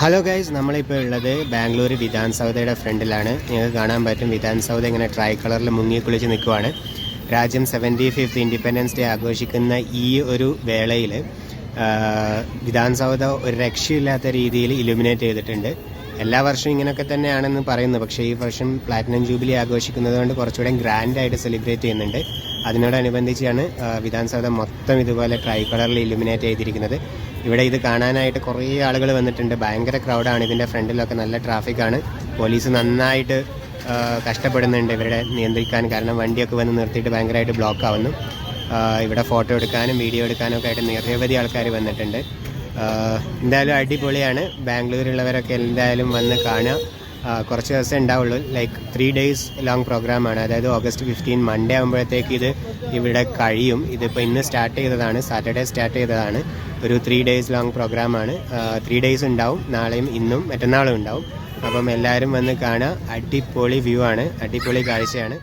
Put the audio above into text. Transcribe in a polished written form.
Hello guys, നമ്മളിപ്പോൾ ഉള്ളത് ബാംഗ്ലൂർ വിധാൻ സൗധയുടെ ഫ്രണ്ടിലാണ്. നിങ്ങൾക്ക് കാണാൻ പറ്റും വിധാൻ സൗധ ഇങ്ങനെ ട്രൈ കളറിൽ മുങ്ങിക്കുളിച്ച് നിൽക്കുവാണ്. രാജ്യം 75th ഇൻഡിപെൻഡൻസ് ഡേ ആഘോഷിക്കുന്ന ഈ ഒരു വേളയിൽ വിധാൻ സൗധ ഒരു രക്ഷയില്ലാത്ത രീതിയിൽ ഇലുമിനേറ്റ് ചെയ്തിട്ടുണ്ട്. എല്ലാ വർഷവും ഇങ്ങനെയൊക്കെ തന്നെയാണെന്ന് പറയുന്നു, പക്ഷേ ഈ വർഷം പ്ലാറ്റിനം ജൂബിലി ആഘോഷിക്കുന്നത് കൊണ്ട് കുറച്ചുകൂടെ ഗ്രാൻഡായിട്ട് സെലിബ്രേറ്റ് ചെയ്യുന്നുണ്ട്. അതിനോടനുബന്ധിച്ചാണ് വിധാൻ സൗധ മൊത്തം ഇതുപോലെ ട്രൈ കളറിൽ ഇലുമിനേറ്റ് ചെയ്തിരിക്കുന്നത്. ഇവിടെ ഇത് കാണാനായിട്ട് കുറേ ആളുകൾ വന്നിട്ടുണ്ട്. ഭയങ്കര ക്രൗഡാണ്. ഇതിൻ്റെ ഫ്രണ്ടിലൊക്കെ നല്ല ട്രാഫിക്കാണ്. പോലീസ് നന്നായിട്ട് കഷ്ടപ്പെടുന്നുണ്ട് ഇവരുടെ നിയന്ത്രിക്കാൻ, കാരണം വണ്ടിയൊക്കെ വന്ന് നിർത്തിയിട്ട് ഭയങ്കരമായിട്ട് ബ്ലോക്ക് ആവുന്നു. ഇവിടെ ഫോട്ടോ എടുക്കാനും വീഡിയോ എടുക്കാനും ഒക്കെ ആയിട്ട് നിരവധി ആൾക്കാർ വന്നിട്ടുണ്ട്. എന്തായാലും അടിപൊളിയാണ്. ബാംഗ്ലൂരുള്ളവരൊക്കെ എന്തായാലും വന്ന് കാണുക. കുറച്ച് ദിവസം ഉണ്ടാവുള്ളൂ, ലൈക്ക് 3 days ലോങ് പ്രോഗ്രാമാണ്. അതായത് ഓഗസ്റ്റ് 15 മൺഡേ ആകുമ്പോഴത്തേക്ക് ഇത് ഇവിടെ കഴിയും. ഇതിപ്പോൾ ഇന്ന് സ്റ്റാർട്ട് ചെയ്തതാണ്, സാറ്റർഡേ സ്റ്റാർട്ട് ചെയ്തതാണ്. ഒരു 3 days ലോങ് പ്രോഗ്രാമാണ്. 3 days ഉണ്ടാവും, നാളെയും ഇന്നും മറ്റന്നാളും ഉണ്ടാവും. അപ്പം എല്ലാവരും വന്ന് കാണുക. അടിപൊളി വ്യൂ ആണ്, അടിപൊളി കാഴ്ചയാണ്.